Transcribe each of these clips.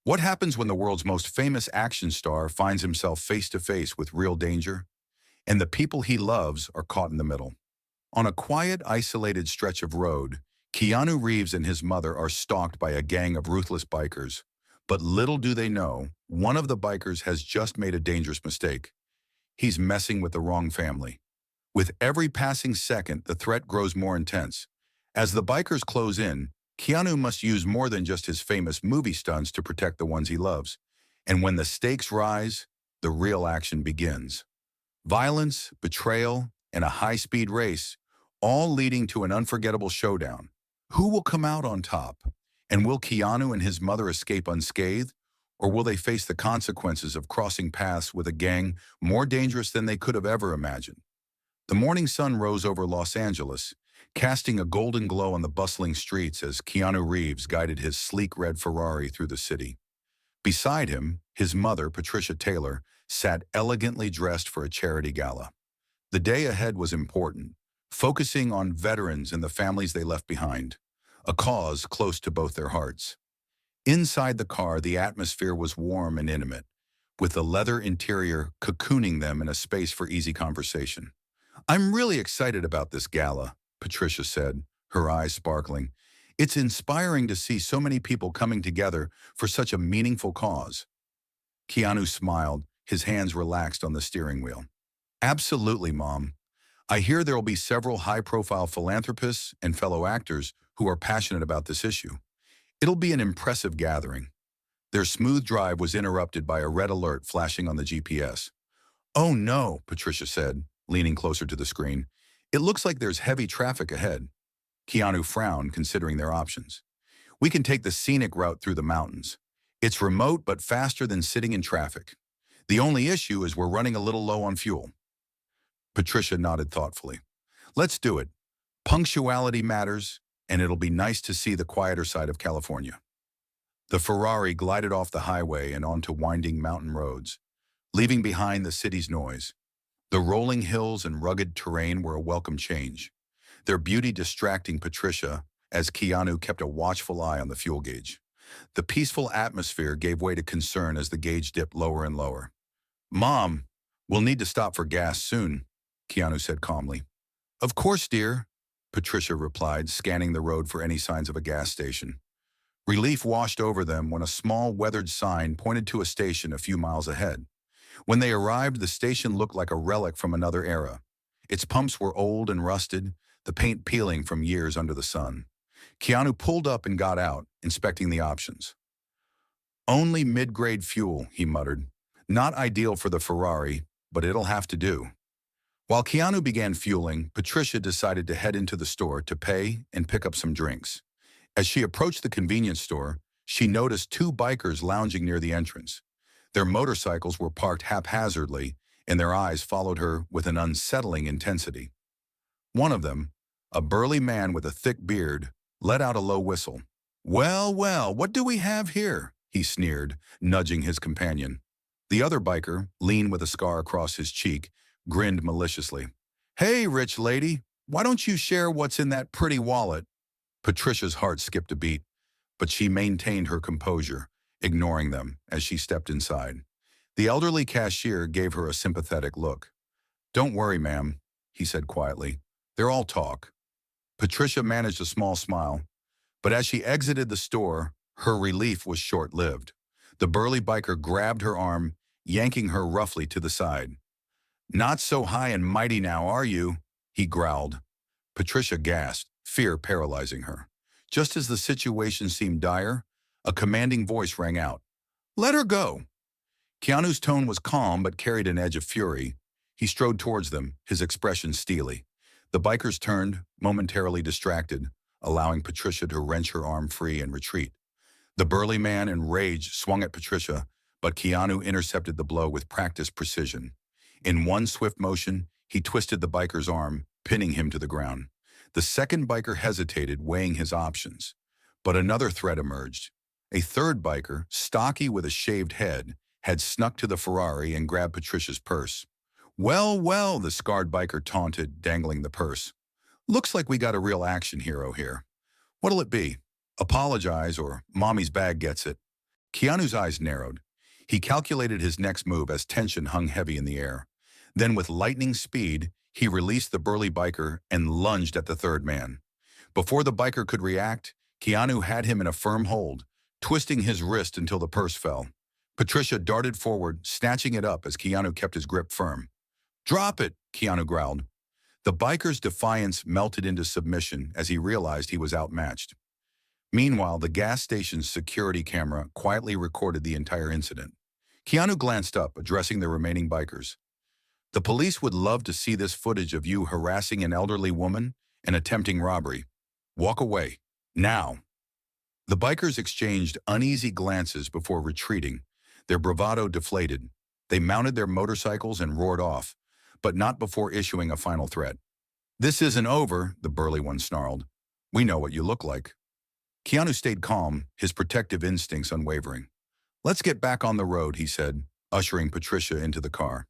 What happens when the world's most famous action star finds himself face to face with real danger, and the people he loves are caught in the middle? On a quiet, isolated stretch of road, Keanu Reeves and his mother are stalked by a gang of ruthless bikers. But little do they know, one of the bikers has just made a dangerous mistake. He's messing with the wrong family. With every passing second, the threat grows more intense. As the bikers close in, Keanu must use more than just his famous movie stunts to protect the ones he loves. And when the stakes rise, the real action begins. Violence, betrayal, and a high-speed race, all leading to an unforgettable showdown. Who will come out on top? And will Keanu and his mother escape unscathed? Or will they face the consequences of crossing paths with a gang more dangerous than they could have ever imagined? The morning sun rose over Los Angeles, casting a golden glow on the bustling streets as Keanu Reeves guided his sleek red Ferrari through the city. Beside him, his mother, Patricia Taylor, sat elegantly dressed for a charity gala. The day ahead was important, focusing on veterans and the families they left behind, a cause close to both their hearts. Inside the car, the atmosphere was warm and intimate, with the leather interior cocooning them in a space for easy conversation. "I'm really excited about this gala," Patricia said, her eyes sparkling. "It's inspiring to see so many people coming together for such a meaningful cause." Keanu smiled, his hands relaxed on the steering wheel. "Absolutely, Mom. I hear there will be several high-profile philanthropists and fellow actors who are passionate about this issue. It'll be an impressive gathering." Their smooth drive was interrupted by a red alert flashing on the GPS. "Oh no," Patricia said, leaning closer to the screen. "It looks like there's heavy traffic ahead." Keanu frowned, considering their options. "We can take the scenic route through the mountains. It's remote but faster than sitting in traffic. The only issue is we're running a little low on fuel." Patricia nodded thoughtfully. "Let's do it. Punctuality matters, and it'll be nice to see the quieter side of California." The Ferrari glided off the highway and onto winding mountain roads, leaving behind the city's noise. The rolling hills and rugged terrain were a welcome change, their beauty distracting Patricia as Keanu kept a watchful eye on the fuel gauge. The peaceful atmosphere gave way to concern as the gauge dipped lower and lower. "Mom, we'll need to stop for gas soon," Keanu said calmly. "Of course, dear," Patricia replied, scanning the road for any signs of a gas station. Relief washed over them when a small weathered sign pointed to a station a few miles ahead. When they arrived, the station looked like a relic from another era. Its pumps were old and rusted, the paint peeling from years under the sun. Keanu pulled up and got out, inspecting the options. "Only mid-grade fuel," he muttered. "Not ideal for the Ferrari, but it'll have to do." While Keanu began fueling, Patricia decided to head into the store to pay and pick up some drinks. As she approached the convenience store, she noticed two bikers lounging near the entrance. Their motorcycles were parked haphazardly, and their eyes followed her with an unsettling intensity. One of them, a burly man with a thick beard, let out a low whistle. "Well, well, what do we have here?" he sneered, nudging his companion. The other biker, lean with a scar across his cheek, grinned maliciously. "Hey, rich lady, why don't you share what's in that pretty wallet?" Patricia's heart skipped a beat, but she maintained her composure, ignoring them as she stepped inside. The elderly cashier gave her a sympathetic look. "Don't worry, ma'am," he said quietly. "They're all talk." Patricia managed a small smile, but as she exited the store, her relief was short-lived. The burly biker grabbed her arm, yanking her roughly to the side. "Not so high and mighty now, are you?" he growled. Patricia gasped, fear paralyzing her. Just as the situation seemed dire, a commanding voice rang out. "Let her go." Keanu's tone was calm but carried an edge of fury. He strode towards them, his expression steely. The bikers turned, momentarily distracted, allowing Patricia to wrench her arm free and retreat. The burly man, in rage, swung at Patricia, but Keanu intercepted the blow with practiced precision. In one swift motion, he twisted the biker's arm, pinning him to the ground. The second biker hesitated, weighing his options. But another threat emerged. A third biker, stocky with a shaved head, had snuck to the Ferrari and grabbed Patricia's purse. "Well, well," the scarred biker taunted, dangling the purse. "Looks like we got a real action hero here. What'll it be? Apologize or Mommy's bag gets it." Keanu's eyes narrowed. He calculated his next move as tension hung heavy in the air. Then with lightning speed, he released the burly biker and lunged at the third man. Before the biker could react, Keanu had him in a firm hold, twisting his wrist until the purse fell. Patricia darted forward, snatching it up as Keanu kept his grip firm. "Drop it," Keanu growled. The biker's defiance melted into submission as he realized he was outmatched. Meanwhile, the gas station's security camera quietly recorded the entire incident. Keanu glanced up, addressing the remaining bikers. "The police would love to see this footage of you harassing an elderly woman and attempting robbery. Walk away. Now." The bikers exchanged uneasy glances before retreating, their bravado deflated. They mounted their motorcycles and roared off, but not before issuing a final threat. "This isn't over," the burly one snarled. "We know what you look like." Keanu stayed calm, his protective instincts unwavering. "Let's get back on the road," he said, ushering Patricia into the car.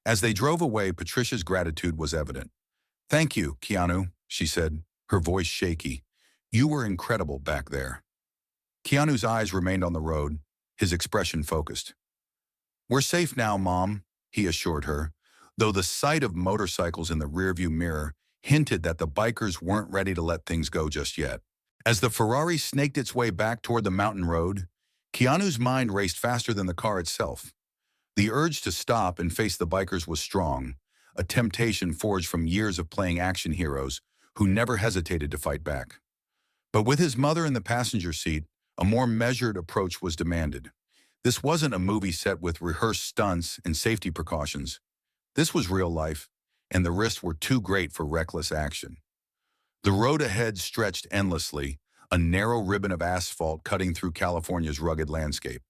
As they drove away, Patricia's gratitude was evident. "Thank you, Keanu," she said, her voice shaky. "You were incredible back there." Keanu's eyes remained on the road, his expression focused. "We're safe now, Mom," he assured her, though the sight of motorcycles in the rearview mirror hinted that the bikers weren't ready to let things go just yet. As the Ferrari snaked its way back toward the mountain road, Keanu's mind raced faster than the car itself. The urge to stop and face the bikers was strong, a temptation forged from years of playing action heroes who never hesitated to fight back. But with his mother in the passenger seat, a more measured approach was demanded. This wasn't a movie set with rehearsed stunts and safety precautions. This was real life, and the risks were too great for reckless action. The road ahead stretched endlessly, a narrow ribbon of asphalt cutting through California's rugged landscape.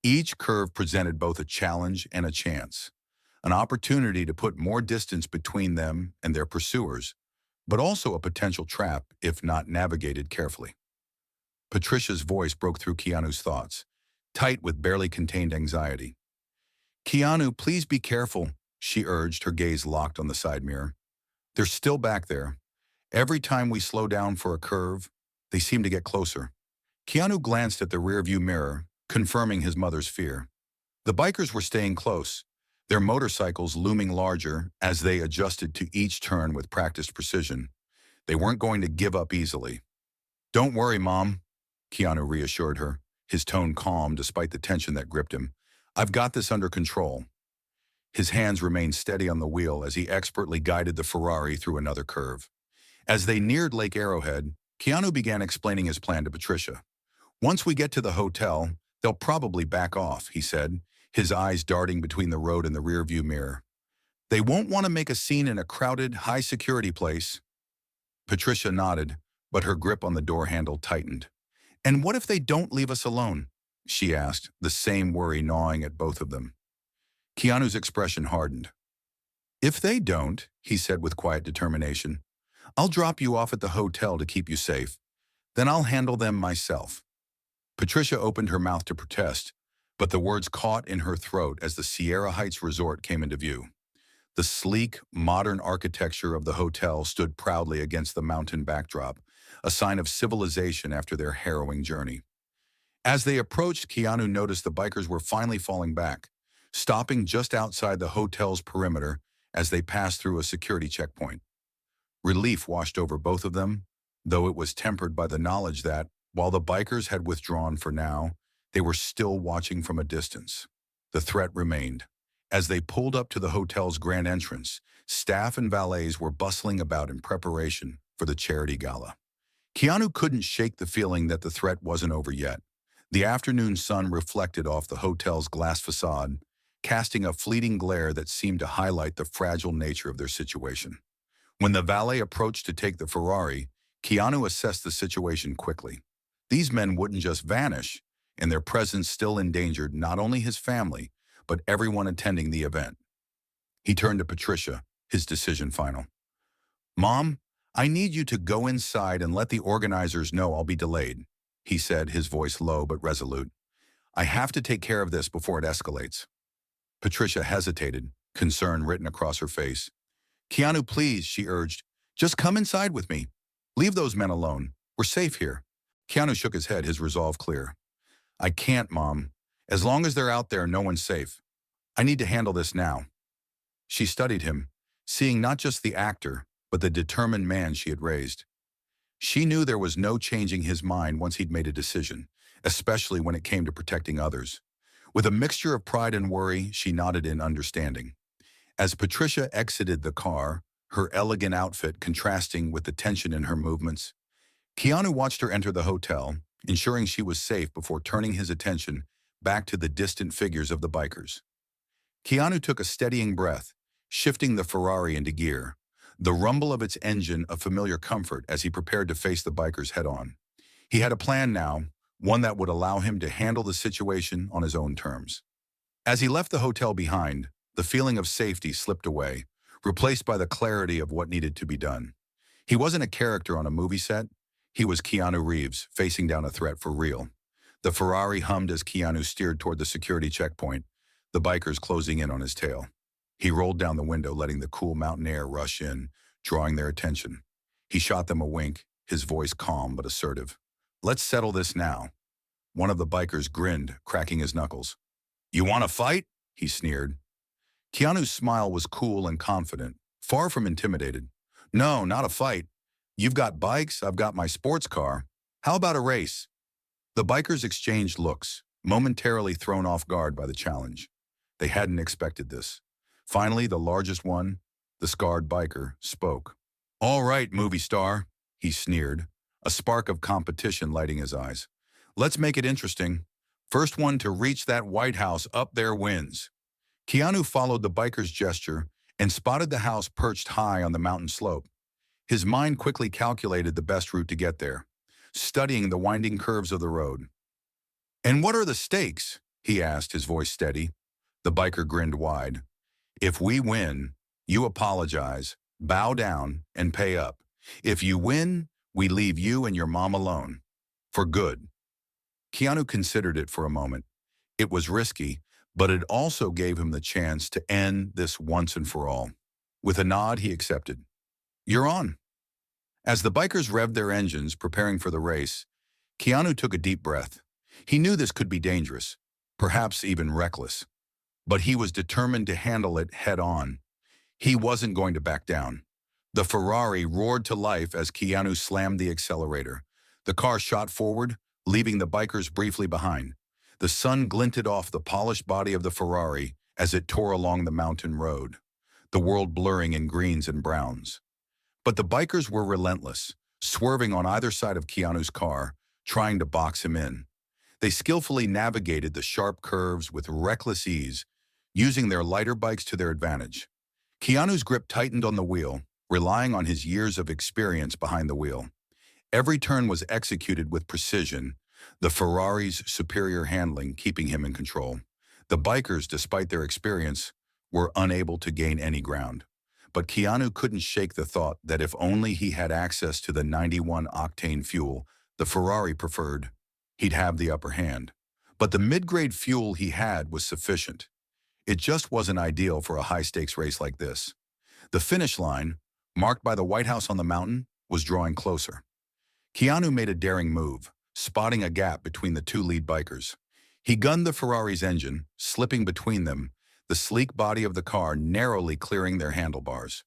Each curve presented both a challenge and a chance, an opportunity to put more distance between them and their pursuers, but also a potential trap if not navigated carefully. Patricia's voice broke through Keanu's thoughts, tight with barely contained anxiety. "Keanu, please be careful," she urged, her gaze locked on the side mirror. "They're still back there. Every time we slow down for a curve, they seem to get closer." Keanu glanced at the rearview mirror, confirming his mother's fear. The bikers were staying close, their motorcycles looming larger as they adjusted to each turn with practiced precision. They weren't going to give up easily. "Don't worry, Mom," Keanu reassured her, his tone calm despite the tension that gripped him. "I've got this under control." His hands remained steady on the wheel as he expertly guided the Ferrari through another curve. As they neared Lake Arrowhead, Keanu began explaining his plan to Patricia. "Once we get to the hotel, they'll probably back off," he said, his eyes darting between the road and the rearview mirror. "They won't want to make a scene in a crowded, high-security place." Patricia nodded, but her grip on the door handle tightened. "And what if they don't leave us alone?" she asked, the same worry gnawing at both of them. Keanu's expression hardened. "If they don't," he said with quiet determination, "I'll drop you off at the hotel to keep you safe. Then I'll handle them myself." Patricia opened her mouth to protest, but the words caught in her throat as the Sierra Heights Resort came into view. The sleek, modern architecture of the hotel stood proudly against the mountain backdrop, a sign of civilization after their harrowing journey. As they approached, Keanu noticed the bikers were finally falling back, stopping just outside the hotel's perimeter as they passed through a security checkpoint. Relief washed over both of them, though it was tempered by the knowledge that, while the bikers had withdrawn for now, they were still watching from a distance. The threat remained. As they pulled up to the hotel's grand entrance, staff and valets were bustling about in preparation for the charity gala. Keanu couldn't shake the feeling that the threat wasn't over yet. The afternoon sun reflected off the hotel's glass facade, casting a fleeting glare that seemed to highlight the fragile nature of their situation. When the valet approached to take the Ferrari, Keanu assessed the situation quickly. These men wouldn't just vanish, and their presence still endangered not only his family, but everyone attending the event. He turned to Patricia, his decision final. "Mom, I need you to go inside and let the organizers know I'll be delayed," he said, his voice low but resolute. "I have to take care of this before it escalates." Patricia hesitated, concern written across her face. "Keanu, please," she urged. "Just come inside with me. Leave those men alone. We're safe here." Keanu shook his head, his resolve clear. I can't, Mom. As long as they're out there, no one's safe. I need to handle this now. She studied him, seeing not just the actor, but the determined man she had raised. She knew there was no changing his mind once he'd made a decision, especially when it came to protecting others. With a mixture of pride and worry, she nodded in understanding. As Patricia exited the car, her elegant outfit contrasting with the tension in her movements, Keanu watched her enter the hotel, ensuring she was safe before turning his attention back to the distant figures of the bikers. Keanu took a steadying breath, shifting the Ferrari into gear, the rumble of its engine a familiar comfort as he prepared to face the bikers head-on. He had a plan now, one that would allow him to handle the situation on his own terms. As he left the hotel behind, the feeling of safety slipped away, replaced by the clarity of what needed to be done. He wasn't a character on a movie set. He was Keanu Reeves, facing down a threat for real. The Ferrari hummed as Keanu steered toward the security checkpoint, the bikers closing in on his tail. He rolled down the window, letting the cool mountain air rush in, drawing their attention. He shot them a wink, his voice calm but assertive. "Let's settle this now." One of the bikers grinned, cracking his knuckles. "You want to fight?" he sneered. Keanu's smile was cool and confident, far from intimidated. "No, not a fight. You've got bikes, I've got my sports car. How about a race?" The bikers exchanged looks, momentarily thrown off guard by the challenge. They hadn't expected this. Finally, the largest one, the scarred biker, spoke. "All right, movie star," he sneered, a spark of competition lighting his eyes. "Let's make it interesting. First one to reach that White House up there wins." Keanu followed the biker's gesture and spotted the house perched high on the mountain slope. His mind quickly calculated the best route to get there, studying the winding curves of the road. "And what are the stakes?" he asked, his voice steady. The biker grinned wide. "If we win, you apologize, bow down, and pay up. If you win, we leave you and your mom alone. For good." Keanu considered it for a moment. It was risky, but it also gave him the chance to end this once and for all. With a nod, he accepted. "You're on." As the bikers revved their engines, preparing for the race, Keanu took a deep breath. He knew this could be dangerous, perhaps even reckless, but he was determined to handle it head-on. He wasn't going to back down. The Ferrari roared to life as Keanu slammed the accelerator. The car shot forward, leaving the bikers briefly behind. The sun glinted off the polished body of the Ferrari as it tore along the mountain road, the world blurring in greens and browns. But the bikers were relentless, swerving on either side of Keanu's car, trying to box him in. They skillfully navigated the sharp curves with reckless ease, using their lighter bikes to their advantage. Keanu's grip tightened on the wheel, relying on his years of experience behind the wheel. Every turn was executed with precision, the Ferrari's superior handling keeping him in control. The bikers, despite their experience, were unable to gain any ground. But Keanu couldn't shake the thought that if only he had access to the 91-octane fuel the Ferrari preferred, he'd have the upper hand. But the mid-grade fuel he had was sufficient. It just wasn't ideal for a high-stakes race like this. The finish line, marked by the White House on the mountain, was drawing closer. Keanu made a daring move, spotting a gap between the two lead bikers. He gunned the Ferrari's engine, slipping between them, the sleek body of the car narrowly clearing their handlebars.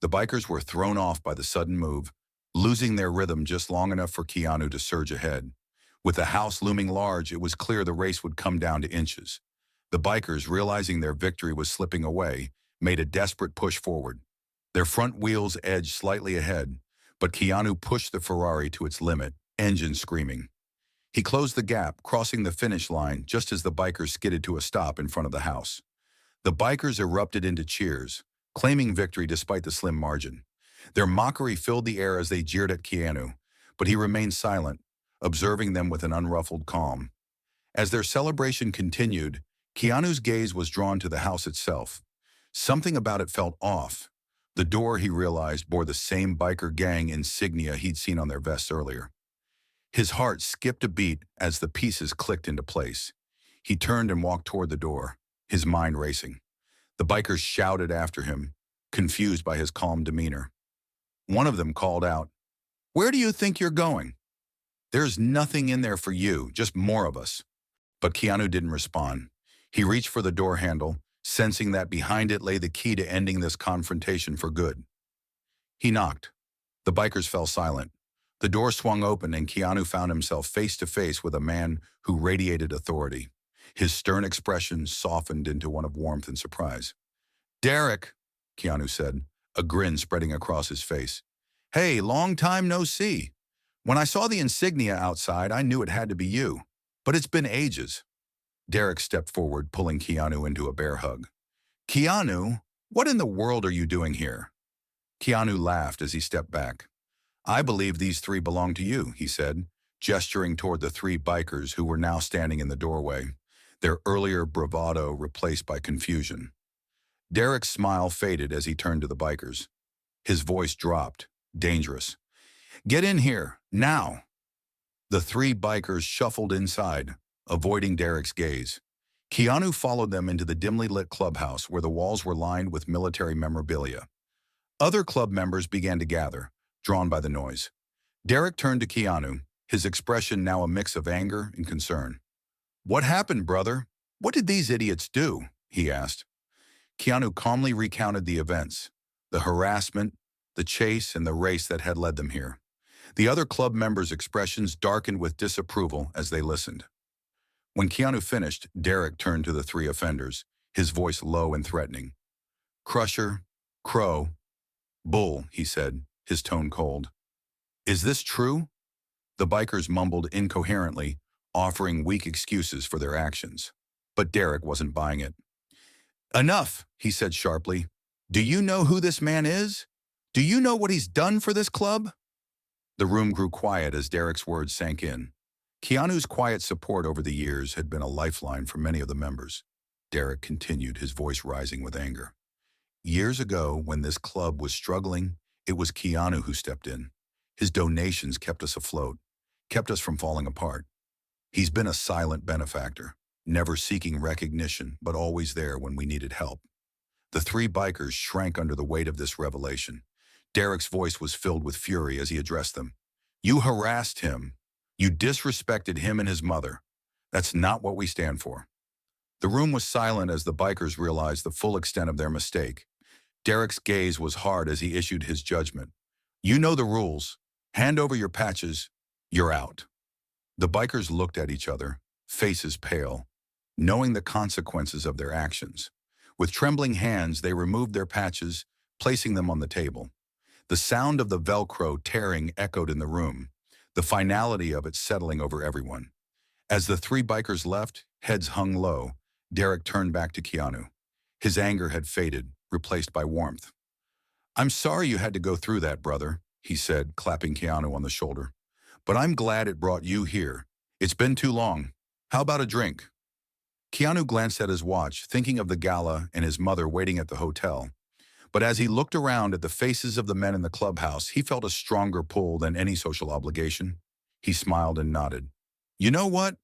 The bikers were thrown off by the sudden move, losing their rhythm just long enough for Keanu to surge ahead. With the house looming large, it was clear the race would come down to inches. The bikers, realizing their victory was slipping away, made a desperate push forward. Their front wheels edged slightly ahead, but Keanu pushed the Ferrari to its limit, engine screaming. He closed the gap, crossing the finish line just as the bikers skidded to a stop in front of the house. The bikers erupted into cheers, claiming victory despite the slim margin. Their mockery filled the air as they jeered at Keanu, but he remained silent, observing them with an unruffled calm. As their celebration continued, Keanu's gaze was drawn to the house itself. Something about it felt off. The door, he realized, bore the same biker gang insignia he'd seen on their vests earlier. His heart skipped a beat as the pieces clicked into place. He turned and walked toward the door, his mind racing. The bikers shouted after him, confused by his calm demeanor. One of them called out, "Where do you think you're going?" "There's nothing in there for you, just more of us." But Keanu didn't respond. He reached for the door handle, sensing that behind it lay the key to ending this confrontation for good. He knocked. The bikers fell silent. The door swung open and Keanu found himself face to face with a man who radiated authority. His stern expression softened into one of warmth and surprise. "Derek," Keanu said, a grin spreading across his face. "Hey, long time no see. When I saw the insignia outside, I knew it had to be you. But it's been ages." Derek stepped forward, pulling Keanu into a bear hug. "Keanu, what in the world are you doing here?" Keanu laughed as he stepped back. "I believe these three belong to you," he said, gesturing toward the three bikers who were now standing in the doorway, their earlier bravado replaced by confusion. Derek's smile faded as he turned to the bikers. His voice dropped, dangerous. "Get in here, now!" The three bikers shuffled inside, avoiding Derek's gaze. Keanu followed them into the dimly lit clubhouse where the walls were lined with military memorabilia. Other club members began to gather, drawn by the noise. Derek turned to Keanu, his expression now a mix of anger and concern. "What happened, brother? What did these idiots do?" he asked. Keanu calmly recounted the events, the harassment, the chase, and the race that had led them here. The other club members' expressions darkened with disapproval as they listened. When Keanu finished, Derek turned to the three offenders, his voice low and threatening. "Crusher, Crow, Bull," he said, his tone cold. "Is this true?" The bikers mumbled incoherently, offering weak excuses for their actions. But Derek wasn't buying it. "Enough," he said sharply. "Do you know who this man is? Do you know what he's done for this club?" The room grew quiet as Derek's words sank in. Keanu's quiet support over the years had been a lifeline for many of the members. Derek continued, his voice rising with anger. "Years ago, when this club was struggling, it was Keanu who stepped in. His donations kept us afloat, kept us from falling apart. He's been a silent benefactor, never seeking recognition, but always there when we needed help." The three bikers shrank under the weight of this revelation. Derek's voice was filled with fury as he addressed them. "You harassed him. You disrespected him and his mother. That's not what we stand for." The room was silent as the bikers realized the full extent of their mistake. Derek's gaze was hard as he issued his judgment. "You know the rules. Hand over your patches. You're out." The bikers looked at each other, faces pale, knowing the consequences of their actions. With trembling hands, they removed their patches, placing them on the table. The sound of the Velcro tearing echoed in the room, the finality of it settling over everyone. As the three bikers left, heads hung low, Derek turned back to Keanu. His anger had faded, replaced by warmth. "I'm sorry you had to go through that, brother," he said, clapping Keanu on the shoulder. "But I'm glad it brought you here. It's been too long. How about a drink?" Keanu glanced at his watch, thinking of the gala and his mother waiting at the hotel. But as he looked around at the faces of the men in the clubhouse, he felt a stronger pull than any social obligation. He smiled and nodded. "You know what?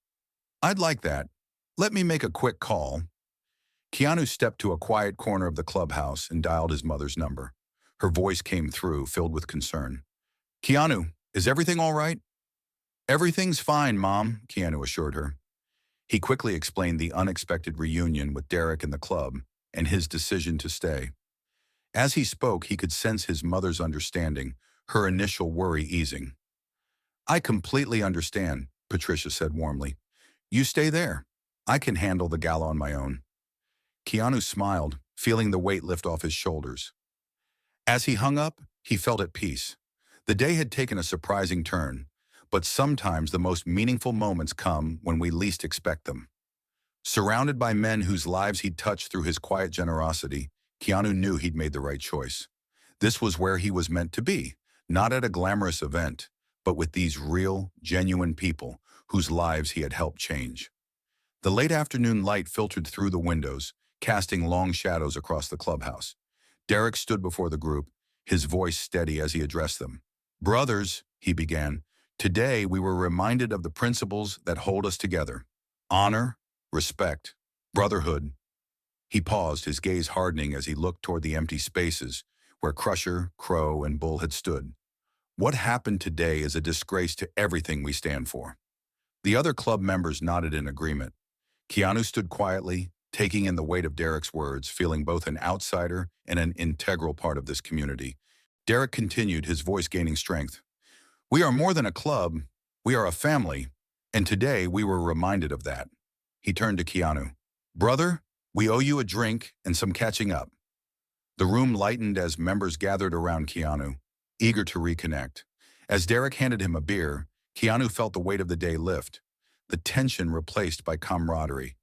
I'd like that. Let me make a quick call." Keanu stepped to a quiet corner of the clubhouse and dialed his mother's number. Her voice came through, filled with concern. "Keanu, is everything all right?" "Everything's fine, Mom," Keanu assured her. He quickly explained the unexpected reunion with Derek in the club and his decision to stay. As he spoke, he could sense his mother's understanding, her initial worry easing. "I completely understand," Patricia said warmly. "You stay there. I can handle the gala on my own." Keanu smiled, feeling the weight lift off his shoulders. As he hung up, he felt at peace. The day had taken a surprising turn, but sometimes the most meaningful moments come when we least expect them. Surrounded by men whose lives he'd touched through his quiet generosity, Keanu knew he'd made the right choice. This was where he was meant to be, not at a glamorous event, but with these real, genuine people whose lives he had helped change. The late afternoon light filtered through the windows, casting long shadows across the clubhouse. Derek stood before the group, his voice steady as he addressed them. "Brothers," he began, "today we were reminded of the principles that hold us together. Honor, respect, brotherhood." He paused, his gaze hardening as he looked toward the empty spaces where Crusher, Crow, and Bull had stood. "What happened today is a disgrace to everything we stand for." The other club members nodded in agreement, Keanu stood quietly, taking in the weight of Derek's words, feeling both an outsider and an integral part of this community. Derek continued, his voice gaining strength. We are more than a club, we are a family, and today we were reminded of that. He turned to Keanu. Brother, we owe you a drink and some catching up. The room lightened as members gathered around Keanu, eager to reconnect. As Derek handed him a beer, Keanu felt the weight of the day lift, the tension replaced by camaraderie.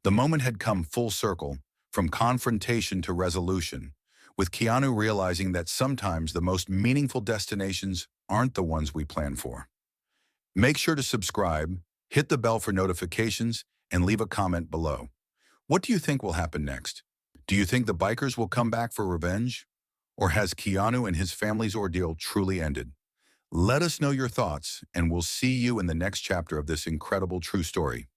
The moment had come full circle, from confrontation to resolution, with Keanu realizing that sometimes the most meaningful destinations aren't the ones we plan for. Make sure to subscribe, hit the bell for notifications, and leave a comment below. What do you think will happen next? Do you think the bikers will come back for revenge? Or has Keanu and his family's ordeal truly ended? Let us know your thoughts, and we'll see you in the next chapter of this incredible true story.